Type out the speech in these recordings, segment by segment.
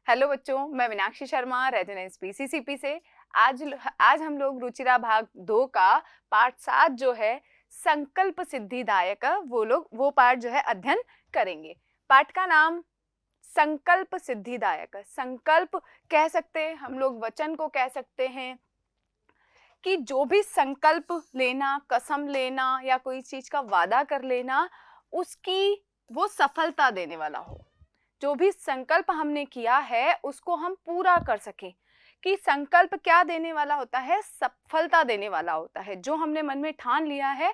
Hello बच्चों, मैं Meenakshi Sharma residence PCCP से। आज हम लोग रुचिरा भाग 2 का पाठ 7 जो है संकल्प सिद्धिदायक वो पाठ जो है अध्ययन करेंगे। पाठ का नाम संकल्प सिद्धिदायक। संकल्प कह सकते हैं हम लोग, वचन को कह सकते हैं कि जो भी संकल्प लेना, कसम लेना या कोई चीज का वादा कर लेना, उसकी वो सफलता देने वाला हो। जो भी संकल्प हमने किया है उसको हम पूरा कर सकें। कि संकल्प क्या देने वाला होता है? सफलता देने वाला होता है। जो हमने मन में ठान लिया है,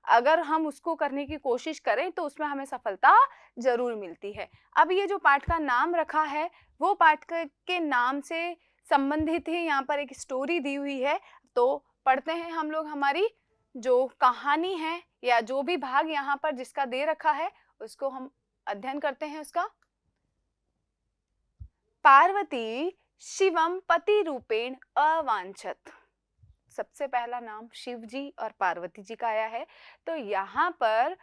अगर हम उसको करने की कोशिश करें तो उसमें हमें सफलता जरूर मिलती है। अब ये जो पाठ का नाम रखा है वो पाठ के नाम से संबंधित है। यहाँ पर एक स्टोरी दी हुई है, तो पढ़ते हैं हम लोग। हमारी जो कहानी है या जो भी भाग यहाँ पर जिसका दे रखा है उसको हम अध्ययन करते हैं। उसका पार्वती शिवम पति रूपेण अवांछत। सबसे पहला नाम शिव जी और पार्वती जी का आया है। तो यहाँ पर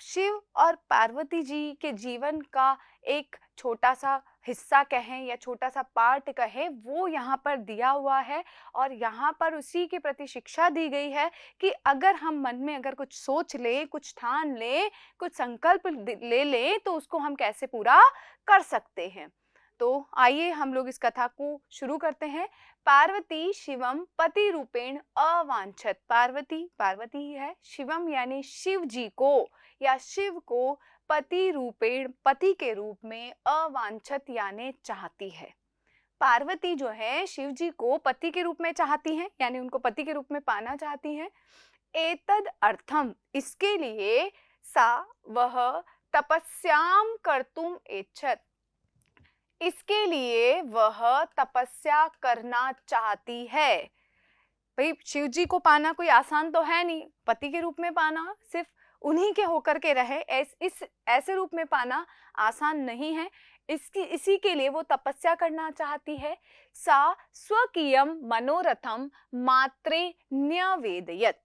शिव और पार्वती जी के जीवन का एक छोटा सा हिस्सा कहें या छोटा सा पार्ट कहें, वो यहाँ पर दिया हुआ है। और यहाँ पर उसी के प्रति शिक्षा दी गई है कि अगर हम मन में अगर कुछ सोच ले, कुछ ठान ले, कुछ संकल्प ले ले तो उसको हम कैसे पूरा कर सकते हैं। तो आइए हम लोग इस कथा को शुरू करते हैं। पार्वती शिवम पति रूपेण अवांछत। पार्वती ही है, शिवम यानी शिव जी को या शिव को पति रूपेण पति के रूप में अवांछत यानी चाहती है। पार्वती जो है शिव जी को पति के रूप में चाहती हैं, यानी उनको पति के रूप में पाना चाहती हैं। एतद अर्थम, इसके लिए सा वह तपस्याम कर्तुम इच्छत, इसके लिए वह तपस्या करना चाहती है। भाई शिव जी को पाना कोई आसान तो है नहीं, पति के रूप में पाना, सिर्फ उन्हीं के होकर के रहे इस ऐसे रूप में पाना आसान नहीं है। इसी के लिए वो तपस्या करना चाहती है। सा स्वकीयम मनोरथम मात्रे न्यवेदयत।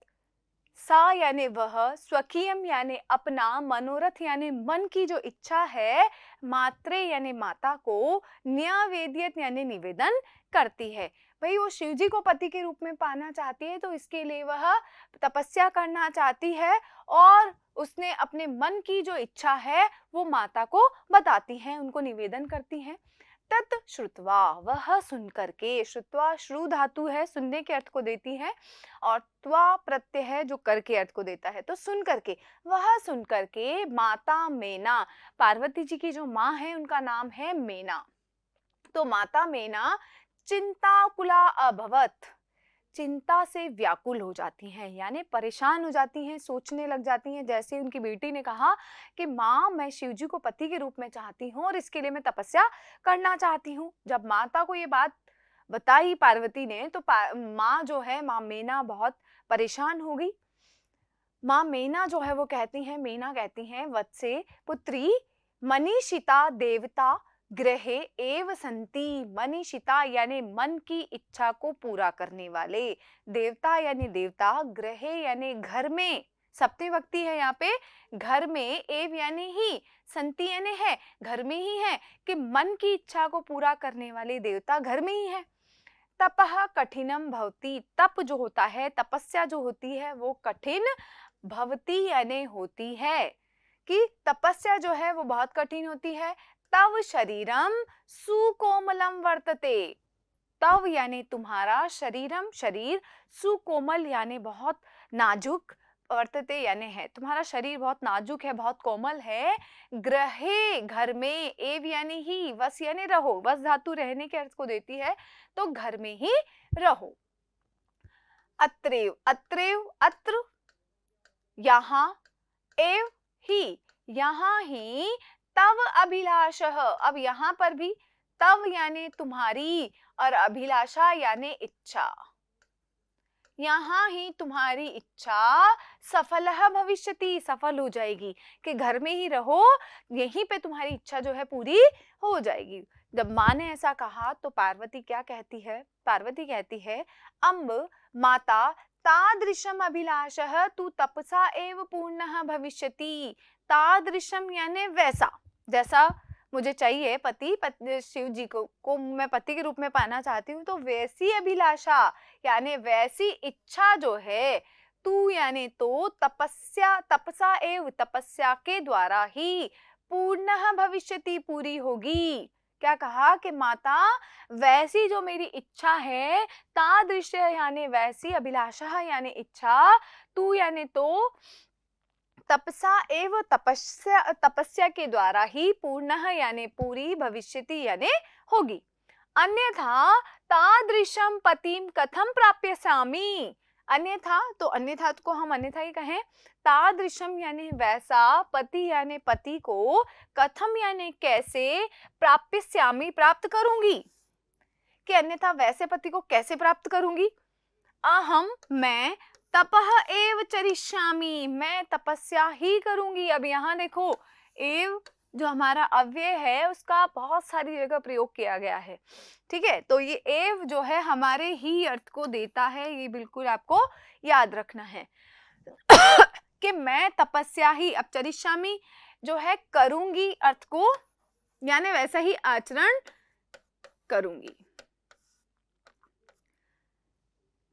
सा यानी वह, स्वकीयम यानी अपना, मनोरथ यानी मन की जो इच्छा है, मात्रे यानी माता को, न्यावेद्यत यानी निवेदन करती है। भाई वो शिव जी को पति के रूप में पाना चाहती है, तो इसके लिए वह तपस्या करना चाहती है और उसने अपने मन की जो इच्छा है वो माता को बताती है, उनको निवेदन करती है। तत् श्रुत्वा, वह सुन करके, श्रुत्वा श्रु धातु है, सुनने के अर्थ को देती है, और त्वा प्रत्यय है जो कर के अर्थ को देता है। तो सुन करके, वह सुन करके माता मेना, पार्वती जी की जो माँ है उनका नाम है मेना। तो माता मेना चिंताकुला अभवत, चिंता से व्याकुल हो जाती हैं, यानी परेशान हो जाती हैं, सोचने लग जाती हैं। जैसे उनकी बेटी ने कहा कि माँ, मैं शिव जी को पति के रूप में चाहती हूँ और इसके लिए मैं तपस्या करना चाहती हूँ। जब माता को ये बात बताई पार्वती ने, तो माँ जो है, माँ मेना बहुत परेशान हो गई। माँ मेना जो है वो कहती हैं, मेना कहती हैं, वत्से पुत्री मनीषिता देवता ग्रहे एव संति। मनीषिता यानी मन की इच्छा को पूरा करने वाले, देवता यानी देवता, ग्रहे यानी घर में, सप्तमी विभक्ति है यहाँ पे, घर में, एव यानी ही, संति यानी है, घर में ही है, कि मन की इच्छा को पूरा करने वाले देवता घर में ही है। तपः कठिनम भवति, तप जो होता है, तपस्या जो होती है वो कठिन भवती यानी होती है, कि तपस्या जो है वो बहुत कठिन होती है। तव शरीरम सुकोमलम वर्तते, तव यानी तुम्हारा, शरीरम शरीर, सुकोमल यानी बहुत नाजुक, वर्तते यानी है, तुम्हारा शरीर बहुत नाजुक है, बहुत कोमल है। ग्रहे घर में, एव यानी ही, वस यानी रहो, वस धातु रहने के अर्थ को देती है, तो घर में ही रहो। अत्रेव, अत्रेव अत्र, यहाँ, एव ही, यहाँ ही, तव अभिलाषः, अब यहाँ पर भी तव यानी तुम्हारी और अभिलाषा यानी इच्छा, यहाँ ही तुम्हारी इच्छा सफल भविष्यति, सफल हो जाएगी, कि घर में ही रहो, यहीं पे तुम्हारी इच्छा जो है पूरी हो जाएगी। जब माँ ने ऐसा कहा तो पार्वती क्या कहती है? पार्वती कहती है, अम्ब माता तादृशम अभिलाषः तु तपसा एव पूर्णः भविष्यति। तादृशम यानी वैसा, जैसा मुझे चाहिए पति, शिव जी को मैं पति के रूप में पाना चाहती हूँ, तो वैसी अभिलाषा यानी वैसी इच्छा जो है, तू यानी तो तपसा एव तपस्या के द्वारा ही पूर्णः भविष्यति, पूरी होगी। क्या कहा कि माता वैसी जो मेरी इच्छा है, तादृश यानी वैसी अभिलाषा यानी इच्छा, तू यानी तो तपसा एव तपस्या के द्वारा ही पूर्णः यानी पूरी, भविष्यति यानी होगी। अन्यथा तादृशम पतिम कथम प्राप्यसामि, अन्यथा तो अन्यथा को हम अन्यथा ही कहें, तादृशम यानी वैसा, पति यानी पति को, कथम यानी कैसे, प्राप्यस्यामि प्राप्त करूंगी, कि अन्यथा वैसे पति को कैसे प्राप्त करूंगी। अहम मैं तपह एव चरिष्यामि, मैं तपस्या ही करूंगी। अब यहाँ देखो एव जो हमारा अव्यय है उसका बहुत सारी जगह प्रयोग किया गया है, ठीक है। तो ये एव जो है हमारे ही अर्थ को देता है, ये बिल्कुल आपको याद रखना है कि मैं तपस्या ही, अब चरिष्यामि जो है करूंगी अर्थ को, यानी वैसा ही आचरण करूंगी,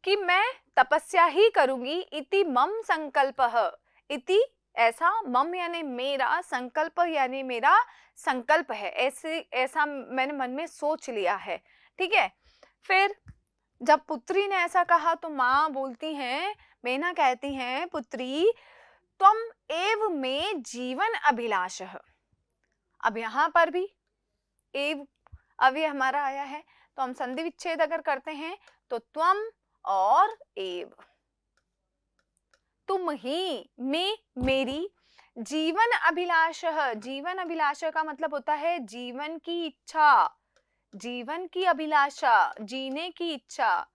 कि मैं तपस्या ही करूंगी। इति मम संकल्पः, इति ऐसा, मम यानी मेरा, संकल्प यानी मेरा संकल्प है, ऐसा मैंने मन में सोच लिया है, ठीक है। फिर जब पुत्री ने ऐसा कहा तो माँ बोलती हैं, मेना कहती हैं, पुत्री त्वम एव में जीवन अभिलाषः। अब यहाँ पर भी एव अव्यय हमारा आया है, तो हम संधि विच्छेद अगर करते हैं तो त्वम और एव, तुम ही में मेरी जीवन अभिलाषः, जीवन अभिलाषा का मतलब होता है जीवन की इच्छा, जीवन की अभिलाषा, जीने की इच्छा,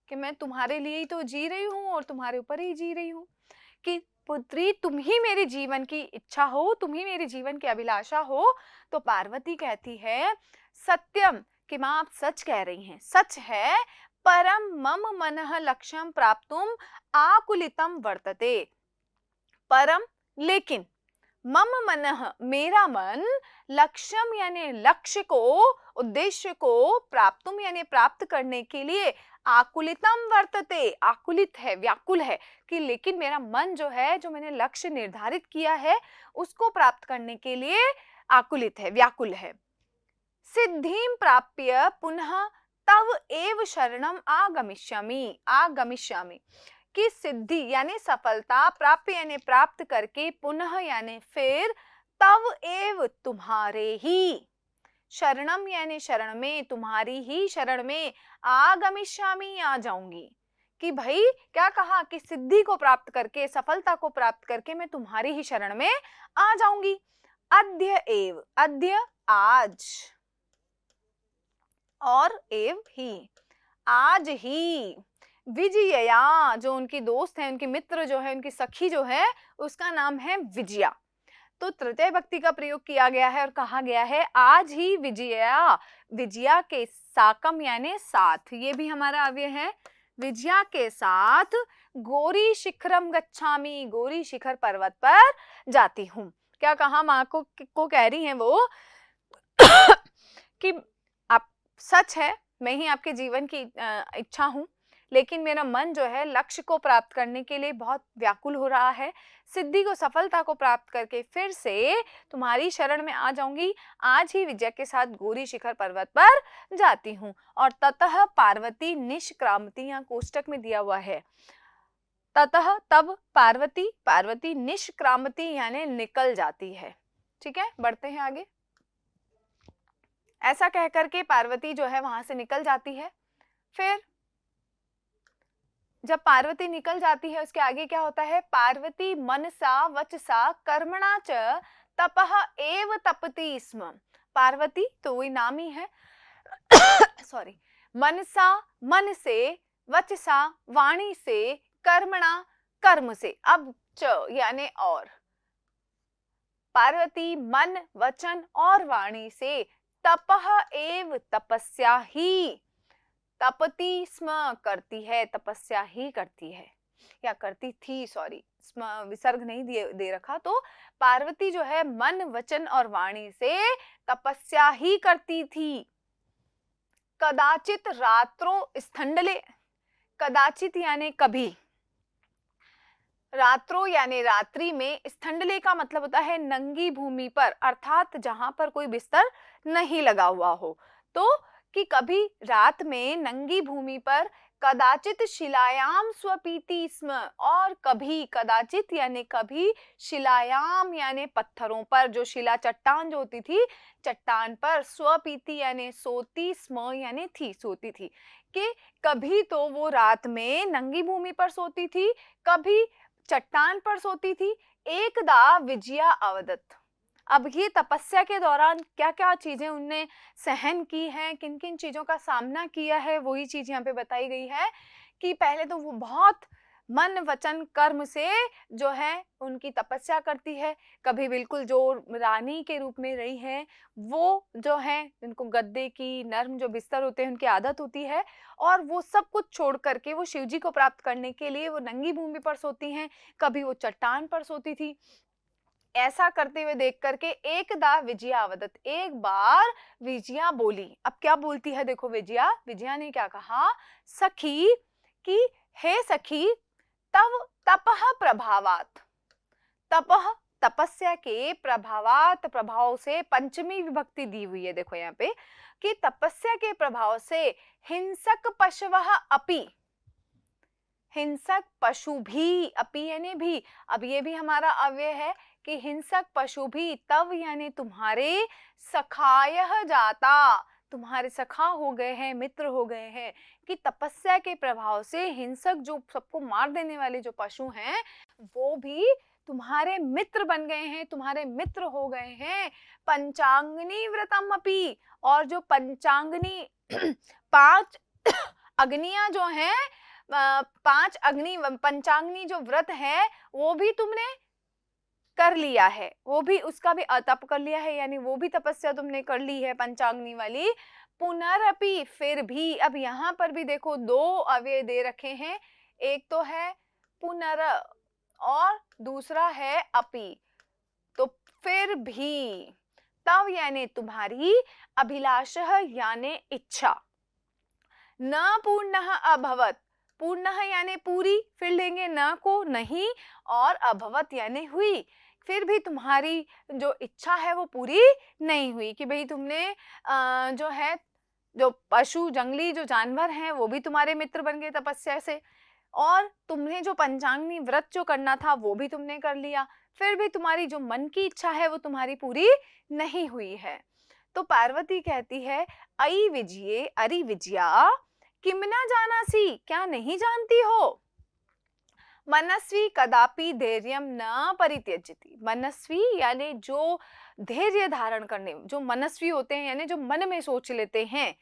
कि मैं तुम्हारे लिए ही तो जी रही हूँ और तुम्हारे ऊपर ही जी रही हूँ, कि पुत्री तुम ही मेरे जीवन की इच्छा हो, तुम ही मेरे जीवन की अभिलाषा हो। तो पार्वती कहती है सत्यम, कि माँ आप सच कह रही हैं, सच है, परम मम मनः लक्ष्यम प्राप्तुम आकुलितम वर्तते, परम लेकिन, मम मनः मेरा मन, लक्ष्यम यानी लक्ष्य को, उद्देश्य को, प्राप्तुम यानी प्राप्त करने के लिए, आकुलितम वर्तते आकुलित है, व्याकुल है, कि लेकिन मेरा मन जो है, जो मैंने लक्ष्य निर्धारित किया है उसको प्राप्त करने के लिए आकुलित है, व्याकुल है। सिद्धिं प्राप्य पुनः तव एव शरणम आगमिष्यामि, आगमिष्यामि, कि सिद्धि यानी सफलता, प्राप्य यानी प्राप्त करके, पुनः यानी फिर, तव एव तुम्हारे ही, शरणम यानी शरण में, तुम्हारी ही शरण में, आगमिष्यामि आ जाऊंगी, कि भाई क्या कहा कि सिद्धि को प्राप्त करके, सफलता को प्राप्त करके मैं तुम्हारी ही शरण में आ जाऊंगी। अद्य एव, अद्य आज, और एव ही, आज ही, विजया जो उनकी दोस्त है, उनकी मित्र जो है, उनकी सखी जो है, उसका नाम है विजया, तो तृतीय भक्ति का प्रयोग किया गया है और कहा गया है आज ही विजया, विजया के साकम यानी साथ, ये भी हमारा अव्यय है, विजया के साथ गौरी शिखरम गच्छामि, गौरी शिखर पर्वत पर जाती हूँ। क्या कहा माँ को कह रही हैं वो कि आप सच है, मैं ही आपके जीवन की इच्छा हूँ, लेकिन मेरा मन जो है लक्ष्य को प्राप्त करने के लिए बहुत व्याकुल हो रहा है, सिद्धि को, सफलता को प्राप्त करके फिर से तुम्हारी शरण में आ जाऊंगी, आज ही विजय के साथ गौरी शिखर पर्वत पर जाती हूँ। और ततः पार्वती निष्क्रामति, यहाँ कोष्टक में दिया हुआ है, ततः तब पार्वती, पार्वती निष्क्रामति यानी निकल जाती है, ठीक है। बढ़ते हैं आगे। ऐसा कह करके पार्वती जो है वहां से निकल जाती है। फिर जब पार्वती निकल जाती है उसके आगे क्या होता है, पार्वती मनसा वचसा कर्मणा च तपः एव तपति स्म, पार्वती तो वही नाम ही है सॉरी, मनसा मन से, वचसा वाणी से, कर्मणा कर्म से, अब च यानी और, पार्वती मन, वचन और वाणी से, तपः एव तपस्या ही, तपति स्म करती है, तपस्या ही करती है, या करती थी, सॉरी विसर्ग नहीं दे रखा, तो पार्वती जो है मन वचन और वाणी से तपस्या ही करती थी। कदाचित रात्रो स्थंडले, कदाचित यानी कभी, रात्रो यानी रात्रि में, स्थंडले का मतलब होता है नंगी भूमि पर, अर्थात जहां पर कोई बिस्तर नहीं लगा हुआ हो। तो कि कभी रात में नंगी भूमि पर, कदाचित शिलायाम स्वपीति स्म, और कभी, कदाचित यानी कभी, शिलायाम यानी पत्थरों पर, जो शिला चट्टान जो होती थी, चट्टान पर, स्वपीति यानी सोती, स्म यानी थी, सोती थी, कि कभी तो वो रात में नंगी भूमि पर सोती थी, कभी चट्टान पर सोती थी। एकदा विजया अवदत, अब ये तपस्या के दौरान क्या क्या चीजें उनने सहन की हैं, किन किन चीजों का सामना किया है, वही चीज यहाँ पे बताई गई है। कि पहले तो वो बहुत मन वचन कर्म से जो है उनकी तपस्या करती है। कभी बिल्कुल जो रानी के रूप में रही है, वो जो है उनको गद्दे की नर्म जो बिस्तर होते हैं उनकी आदत होती है, और वो सब कुछ छोड़ करके वो शिव जी को प्राप्त करने के लिए वो नंगी भूमि पर सोती हैं, कभी वो चट्टान पर सोती थी। ऐसा करते हुए देख करके एकदा विजया अवदत, एक बार विजया बोली। अब क्या बोलती है देखो विजया, विजया ने क्या कहा, सखी, कि हे सखी, तव तपह प्रभावात, तपह तपस्या के, प्रभावात प्रभाव से, पंचमी विभक्ति दी हुई है देखो यहाँ पे, कि तपस्या के प्रभाव से हिंसक पशवः अपि, हिंसक पशु भी, अपि यानी भी, अब ये भी हमारा अव्यय है कि हिंसक पशु भी, तव यानी तुम्हारे, सखायः जाता, तुम्हारे सखा हो गए हैं, मित्र हो गए हैं। कि तपस्या के प्रभाव से हिंसक जो सबको मार देने वाले जो पशु हैं वो भी तुम्हारे मित्र बन गए हैं, तुम्हारे मित्र हो गए हैं। पंचांगनी व्रतम अपि, और जो पंचांगनी 5 अग्नियां जो हैं, 5 अग्नि पंचांगनी जो व्रत है वो भी तुमने कर लिया है, वो भी, उसका भी तप कर लिया है, यानी वो भी तपस्या तुमने कर ली है पंचांगनी वाली। पुनरअपि, फिर भी, अब यहाँ पर भी देखो 2 अव्यय दे रखे हैं, एक तो है पुनर और दूसरा है अपि, तो फिर भी, तव यानी तुम्हारी, अभिलाषः यानी इच्छा, न पूर्णः अभवत, पूर्णः यानी पूरी, फिर लेंगे न को नहीं, और अभवत यानी हुई, फिर भी तुम्हारी जो इच्छा है वो पूरी नहीं हुई। कि भाई तुमने जो है, जो पशु जंगली जो जानवर हैं वो भी तुम्हारे मित्र बन गए तपस्या से, और तुमने जो पंचांगनी व्रत जो करना था वो भी तुमने कर लिया, फिर भी तुम्हारी जो मन की इच्छा है वो तुम्हारी पूरी नहीं हुई है। तो पार्वती कहती है, अई विजये, अरि विजया, किम न जानासी, क्या नहीं जानती हो, मनस्वी कदापि धैर्यम न परित्यजति, मनस्वी यानी जो धैर्य धारण करने, जो मनस्वी होते हैं यानी जो मन में सोच लेते हैं,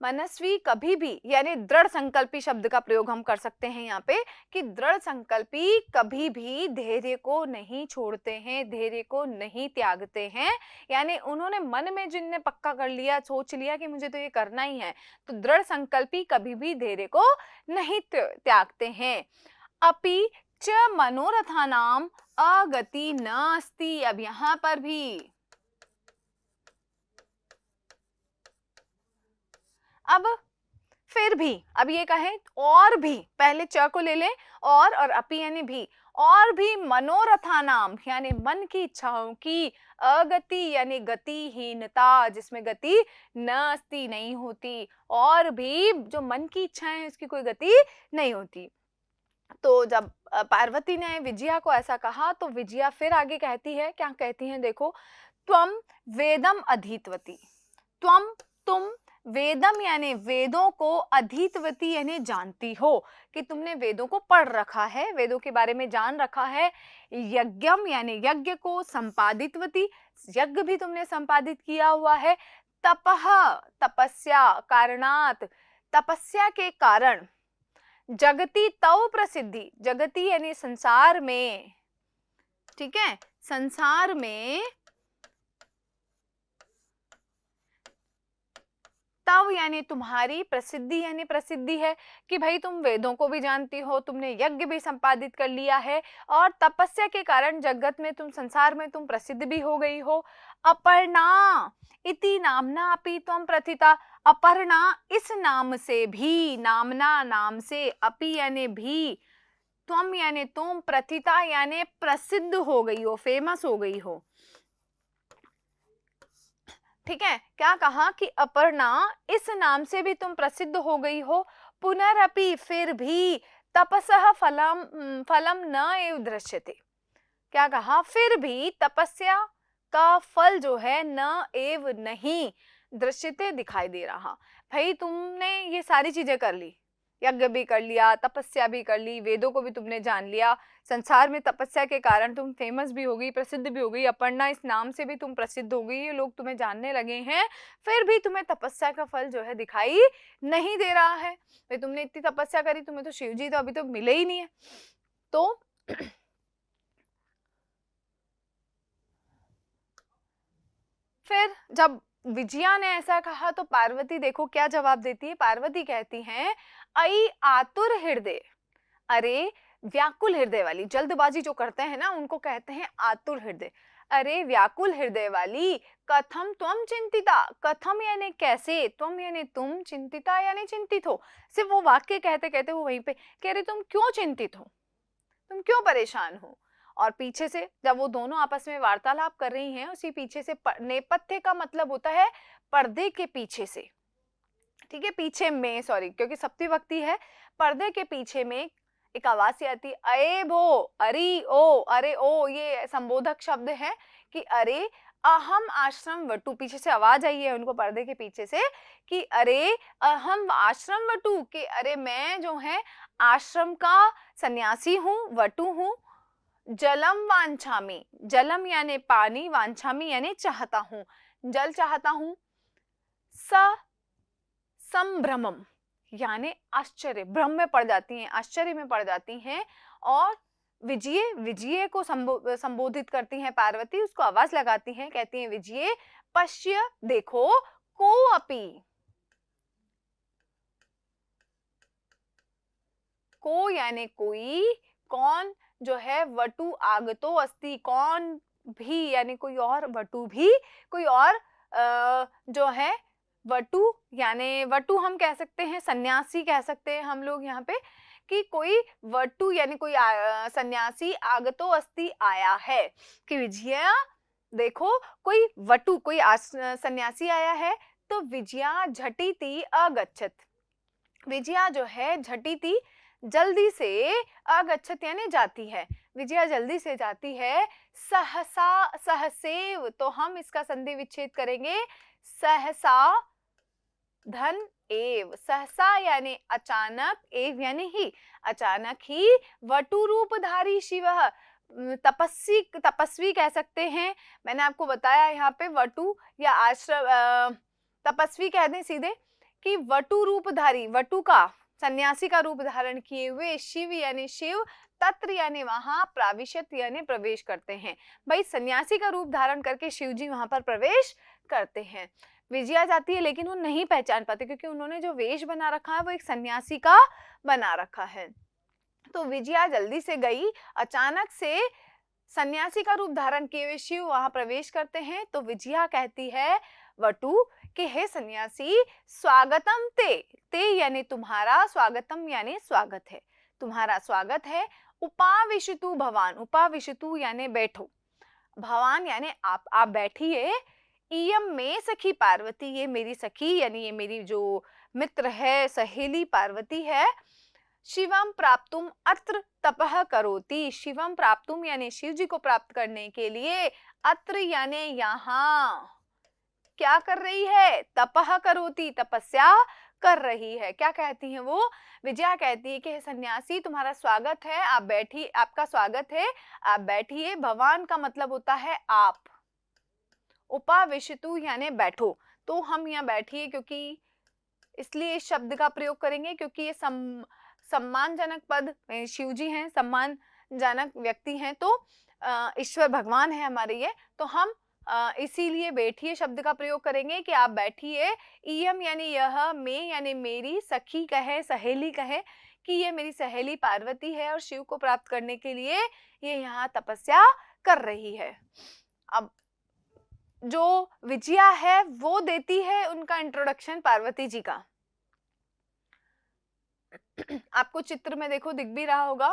मनस्वी कभी भी, यानी दृढ़ संकल्पी शब्द का प्रयोग हम कर सकते हैं यहाँ पे, कि दृढ़ संकल्पी कभी भी धैर्य को नहीं छोड़ते हैं, धैर्य को नहीं त्यागते हैं। यानी उन्होंने मन में जिनने पक्का कर लिया, सोच लिया कि मुझे तो ये करना ही है, तो दृढ़ संकल्पी कभी भी धैर्य को नहीं त्यागते हैं। अपि च मनोरथानाम अगति न अस्ति, अब यहाँ पर भी, अब फिर भी, अब ये कहें और भी, पहले च को ले लें, और अपि यानी भी, और भी मनोरथानाम यानी मन की इच्छाओं की, अगति यानी गतिहीनता, जिसमें गति न अस्ति नहीं होती, और भी जो मन की इच्छाएं हैं उसकी कोई गति नहीं होती। तो जब पार्वती ने विजया को ऐसा कहा तो विजया फिर आगे कहती है, क्या कहती है देखो, त्वम वेदम अधीतवती, त्वम तुम, वेदम यानी वेदों को, अधीतवती यानी जानती हो, कि तुमने वेदों को पढ़ रखा है, वेदों के बारे में जान रखा है। यज्ञम यानी यज्ञ को, संपादितवती, यज्ञ भी तुमने संपादित किया हुआ है। तपह तपस्या, कारणात तपस्या के कारण, जगती तव प्रसिद्धि, जगती यानी संसार में, ठीक है, संसार में तव यानी तुम्हारी, प्रसिद्धि यानी प्रसिद्धि है कि भाई तुम वेदों को भी जानती हो, तुमने यज्ञ भी संपादित कर लिया है और तपस्या के कारण जगत में तुम, संसार में तुम प्रसिद्ध भी हो गई हो। अपर्णा इति नामना अपि त्वं प्रथिता, अपर्णा इस नाम से भी, नामना नाम से, अपि यानी भी, त्वं यानी तुम, प्रथिता यानी प्रसिद्ध हो गई हो, फेमस हो गई हो। ठीक है, क्या कहा कि अपर्णा इस नाम से भी तुम प्रसिद्ध हो गई हो। पुनरपि फिर भी, तपसः फलम फलम न एव दृश्यते, क्या कहा, फिर भी तपस्या का फल जो है न एव नहीं दृश्यते दिखाई दे रहा। भाई तुमने ये सारी चीजें कर ली, यज्ञ भी कर लिया, तपस्या भी कर ली, वेदों को भी तुमने जान लिया, संसार में तपस्या के कारण तुम फेमस भी हो गई, प्रसिद्ध भी हो गई, अपर्णा इस नाम से भी तुम प्रसिद्ध हो गई, ये लोग तुम्हें जानने लगे हैं, फिर भी तुम्हें तपस्या का फल जो है दिखाई नहीं दे रहा है। भाई तुमने इतनी तपस्या करी, तुम्हें तो शिव जी तो अभी तो मिले ही नहीं है। तो फिर जब विजया ने ऐसा कहा तो पार्वती देखो क्या जवाब देती है। पार्वती कहती हैं, अई आतुर हृदय, अरे व्याकुल हृदय वाली, जल्दबाजी जो करते हैं ना उनको कहते हैं आतुर हृदय। अरे व्याकुल हृदय वाली, कथम त्वम चिंतिता, कथम यानी कैसे, त्वम यानी तुम, चिंतिता यानी चिंतित हो। सिर्फ वो वाक्य कहते कहते वो वहीं पे कह रहे तुम क्यों चिंतित हो, तुम क्यों परेशान हो। और पीछे से जब वो दोनों आपस में वार्तालाप कर रही हैं, उसी पीछे से, नेपथ्य का मतलब होता है पर्दे के पीछे से, ठीक है, पीछे में, सॉरी क्योंकि सप्तमी विभक्ति है, पर्दे के पीछे में एक आवाज सी आती, अरे भो, अरे ओ, अरे ओ, ये संबोधक शब्द है कि अरे अहम आश्रम वटु, पीछे से आवाज आई है उनको पर्दे के पीछे से कि अरे अहम आश्रम वटु, कि अरे मैं जो है आश्रम का सन्यासी हूँ, वटु हूँ। जलम वांछामी, जलम यानी पानी, वांछामी यानी चाहता हूँ, जल चाहता हूँ। स संभ्रमम यानी आश्चर्य, भ्रम में पड़ जाती हैं, आश्चर्य में पड़ जाती हैं। और विजय, विजय को संबोधित करती हैं पार्वती, उसको आवाज लगाती हैं, कहती हैं विजय, पश्य देखो, को अपि, को यानी कोई, कौन जो है, वटु आगतो अस्ति, कौन भी यानी कोई और, वटु भी कोई और जो है, वटु यानी, वटु हम कह सकते हैं, सन्यासी कह सकते हैं हम लोग यहाँ पे, कि कोई वटु यानी कोई सन्यासी, आगतो अस्ति आया है, कि विजया देखो कोई वटु, कोई सन्यासी आया है। तो विजया झटिति अगच्छत, विजया जो है झटिति जल्दी से, अगच्छत यानी जाती है, विजया जल्दी से जाती है। सहसा, सहसेव, तो हम इसका संधि विच्छेद करेंगे, सहसा धन एव, सहसा यानी अचानक, एव यानी ही, अचानक ही, वटु रूपधारी शिव, तपस्वी, तपस्वी कह सकते हैं, मैंने आपको बताया यहाँ पे वटु या आश्रम, तपस्वी कह दें सीधे, कि वटु रूपधारी, वटु का, सन्यासी का रूप धारण किए हुए, शिव यानी शिव, तत्र यानी वहां, प्राविशत यानी प्रवेश करते हैं। भाई सन्यासी का रूप धारण करके शिव जी वहां पर प्रवेश करते हैं। विजया जाती है लेकिन वो नहीं पहचान पाते, क्योंकि उन्होंने जो वेश बना रखा है वो एक सन्यासी का बना रखा है। तो विजया जल्दी से गई, अचानक से सन्यासी का रूप धारण किए हुए शिव वहां प्रवेश करते हैं। तो विजया कहती है वटु कि हे सन्यासी, स्वागतम ते, ते यानी तुम्हारा, स्वागतम यानी स्वागत है, तुम्हारा स्वागत है। उपाविशतु भवान, उपाविशतु यानी बैठो, भवान यानी आप बैठिए। इयम में सखी पार्वती, ये मेरी सखी यानी ये मेरी जो मित्र है, सहेली पार्वती है। शिवम प्राप्तुम अत्र तपः करोति, शिवम प्राप्तुम यानी शिव जी को प्राप्त करने के लिए, अत्र यानी यहाँ, क्या कर रही है, तपः करोति, तपस्या कर रही है। क्या कहती है वो, विजया कहती है कि सन्यासी तुम्हारा स्वागत है, आप बैठिए, आपका स्वागत है, आप बैठिए। भवान का मतलब होता है आप, उपाविशतु यानी बैठो, तो हम यहाँ बैठिए, क्योंकि इसलिए इस शब्द का प्रयोग करेंगे क्योंकि ये सम्मानजनक पद, शिव जी हैं, सम्मानजनक व्यक्ति हैं, तो ईश्वर भगवान है हमारे ये, तो हम इसीलिए बैठिए शब्द का प्रयोग करेंगे कि आप बैठिए। इयम यानी यह, में यानी मेरी, सखी कहे, सहेली कहे कि ये मेरी सहेली पार्वती है और शिव को प्राप्त करने के लिए ये यहाँ तपस्या कर रही है। अब जो विजया है वो देती है उनका इंट्रोडक्शन पार्वती जी का। आपको चित्र में देखो दिख भी रहा होगा,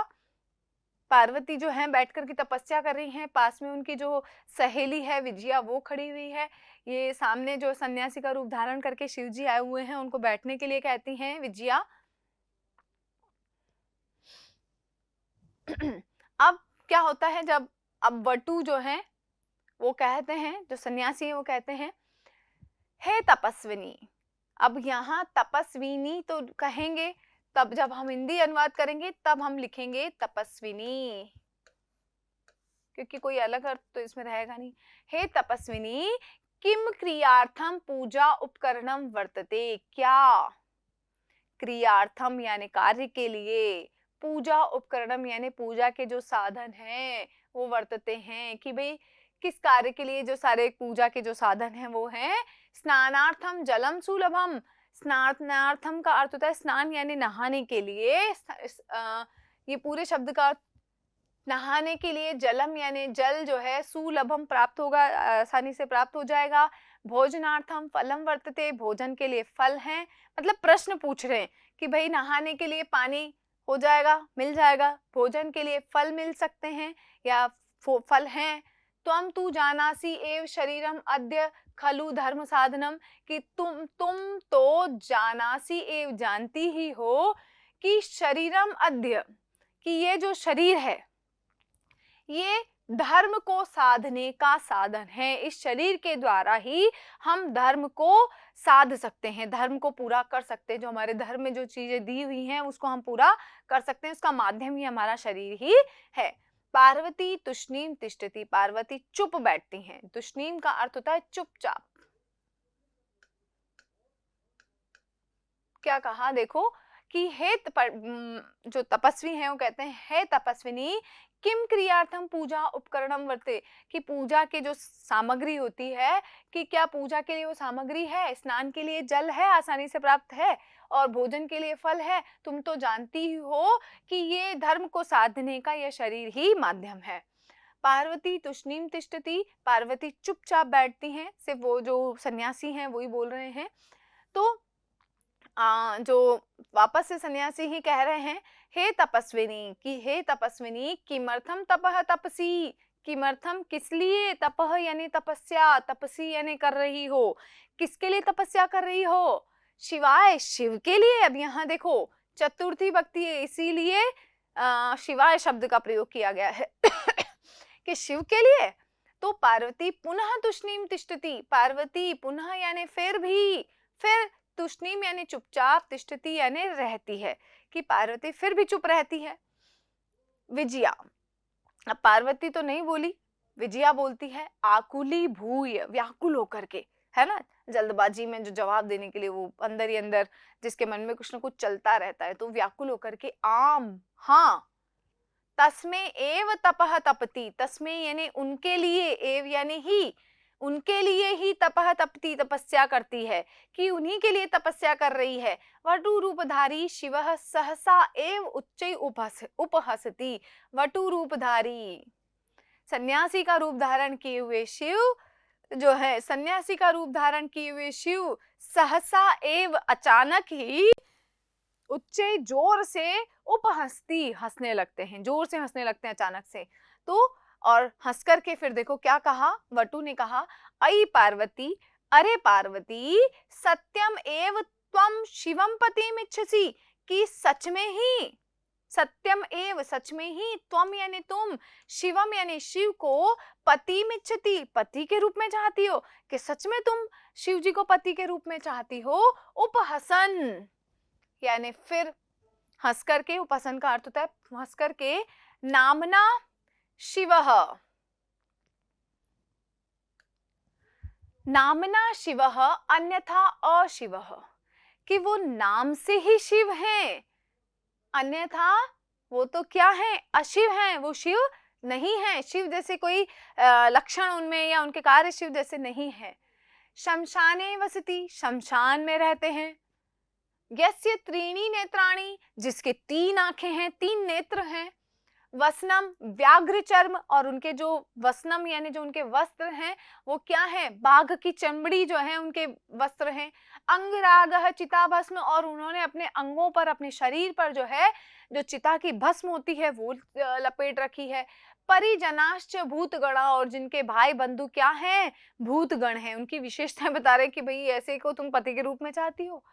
पार्वती जो है बैठ कर के तपस्या कर रही हैं, पास में उनकी जो सहेली है विजया वो खड़ी हुई है। ये सामने जो सन्यासी का रूप धारण करके शिव जी आए हुए हैं उनको बैठने के लिए कहती हैं विजया। अब क्या होता है, जब अब वटु जो है वो कहते हैं, जो सन्यासी है वो कहते हैं हे तपस्विनी। अब यहाँ तपस्विनी तो कहेंगे, तब जब हम हिंदी अनुवाद करेंगे तब हम लिखेंगे तपस्विनी, क्योंकि कोई अलग अर्थ तो इसमें रहेगा नहीं। हे तपस्विनी, किम क्रियार्थम पूजा उपकरणम वर्तते, क्या क्रियार्थम यानी कार्य के लिए, पूजा उपकरणम यानी पूजा के जो साधन हैं वो वर्तते हैं, कि भाई किस कार्य के लिए जो सारे पूजा के जो साधन हैं वो हैं स्नानार्थम जलम सुलभम। स्नानार्थम का अर्थ होता है स्नान यानी नहाने के लिए, ये पूरे शब्द का नहाने के लिए, जलम यानी जल जो है, सुलभम प्राप्त होगा, आसानी से प्राप्त हो जाएगा। भोजनार्थम फलम वर्तते, भोजन के लिए फल हैं, मतलब प्रश्न पूछ रहे हैं कि भाई नहाने के लिए पानी हो जाएगा, मिल जाएगा, भोजन के लिए फल मिल सकते हैं या फल हैं। त्वम तू जानासी एव शरीरम अद्य खलु धर्म साधनम, कि तुम तो जानासी एव जानती ही हो कि शरीरम अद्य, कि ये जो शरीर है ये धर्म को साधने का साधन है। इस शरीर के द्वारा ही हम धर्म को साध सकते हैं, धर्म को पूरा कर सकते हैं। जो हमारे धर्म में जो चीजें दी हुई हैं उसको हम पूरा कर सकते हैं, उसका माध्यम ही हमारा शरीर ही है। पार्वती तुष्णीम तिष्ठति, पार्वती चुप बैठती हैं। तुष्णीम का अर्थ होता है चुपचाप। क्या कहा देखो कि हे जो तपस्वी हैं वो कहते हैं हे तपस्विनी, किम क्रियार्थम पूजा उपकरणम वर्ते, कि पूजा के जो सामग्री होती है, कि क्या पूजा के लिए वो सामग्री है, स्नान के लिए जल है, आसानी से प्राप्त है, और भोजन के लिए फल है। तुम तो जानती ही हो कि ये धर्म को साधने का यह शरीर ही माध्यम है। पार्वती तुष्णीम तिष्ठति, पार्वती चुपचाप बैठती हैं, सिर्फ वो जो सन्यासी हैं वही बोल रहे हैं। तो जो वापस से सन्यासी ही कह रहे हैं हे तपस्विनी, कि हे तपस्विनी, किमर्थम तपह तपसी, किमर्थम किस लिए, तपह यानी तपस्या, तपसी यानी कर रही हो, किसके लिए तपस्या कर रही हो, शिवाय शिव के लिए। अब यहाँ देखो चतुर्थी भक्ति है, इसीलिए शिवाय शब्द का प्रयोग किया गया है कि शिव के लिए। तो पार्वती पुनः तुष्णीम तिष्ठति, पार्वती पुनः यानी फिर भी, फिर तुष्णीम यानी चुपचाप, तिष्ठति यानी रहती है, कि पार्वती फिर भी चुप रहती है। विजया, अब पार्वती तो नहीं बोली, विजया बोलती है आकुली भूय, व्याकुल होकर के, है ना, जल्दबाजी में जो जवाब देने के लिए वो अंदर ही अंदर जिसके मन में कुछ ना कुछ चलता रहता है, तो व्याकुल होकर के आम, हाँ, तस्मे एव तपह तपति, तस्मे यानी उनके लिए, एव यानी ही, उनके लिए ही तपह तपति तपस्या करती है, कि उन्हीं के लिए तपस्या कर रही है। वटु रूपधारी शिवः सहसा एव उच्चै उपहसति, वटु रूपधारी, सन्यासी का रूप धारण किए हुए शिव जो है, सन्यासी का रूप धारण किए हुए शिव सहसा एव अचानक ही, उच्चे जोर से, उपहसती हंसने लगते हैं, जोर से हंसने लगते हैं अचानक से। तो और हंस करके फिर देखो क्या कहा, वटु ने कहा अयि पार्वती, अरे पार्वती, सत्यम एव त्वम शिवम पतिम इच्छसि, कि सच में ही, सत्यम एव सच में ही, त्वम यानी तुम, शिवम यानी शिव को, पतिम इच्छति पति के रूप में चाहती हो, कि सच में तुम शिव जी को पति के रूप में चाहती हो। उपहसन यानी फिर हंस करके, उपहसन का अर्थ होता है हंस करके। नामना शिवः, नामना शिवः अन्यथा अशिवः, कि वो नाम से ही शिव हैं, अन्यथा वो तो क्या है, अशिव हैं, वो शिव नहीं है, शिव जैसे कोई लक्षण उनमें या उनके कार्य शिव जैसे नहीं है। शमशाने वसति, शमशान में रहते हैं। यस्य त्रीणि नेत्राणि, जिसके 3 आंखें हैं, 3 नेत्र हैं। वसनम, व्याघ्र चर्म, और उनके जो वसनम यानी जो उनके वस्त्र हैं वो क्या है, बाघ की चमड़ी जो है उनके वस्त्र हैं। अंगरागः चिताभस्म, और उन्होंने अपने अंगों पर, अपने शरीर पर जो है जो चिता की भस्म होती है वो लपेट रखी है। परिजनाश्च भूतगणा, और जिनके भाई बंधु क्या हैं, भूतगण हैं। उनकी विशेषताएं बता रहे कि भाई ऐसे को तुम पति के रूप में चाहती हो।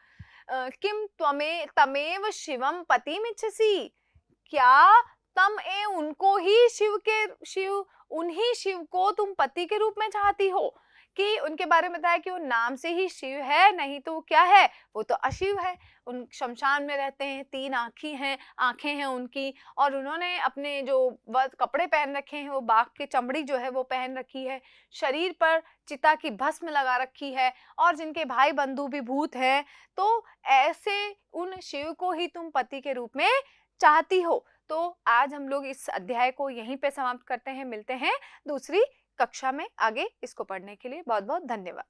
किम तमेव शिवम पतिमिच्छसि, क्या तम ए उनको ही उन्हीं शिव को तुम पति के रूप में चाहती हो। कि उनके बारे में बताया कि वो नाम से ही शिव है, नहीं तो क्या है, वो तो अशिव है। उन शमशान में रहते हैं, 3 आंखें हैं उनकी, और उन्होंने अपने जो कपड़े पहन रखे हैं वो बाघ की चमड़ी जो है वो पहन रखी है। शरीर पर चिता की भस्म लगा रखी है, और जिनके भाई बंधु भी भूत हैं। तो ऐसे उन शिव को ही तुम पति के रूप में चाहती हो। तो आज हम लोग इस अध्याय को यहीं पे समाप्त करते हैं। मिलते हैं दूसरी कक्षा में आगे इसको पढ़ने के लिए। बहुत बहुत धन्यवाद।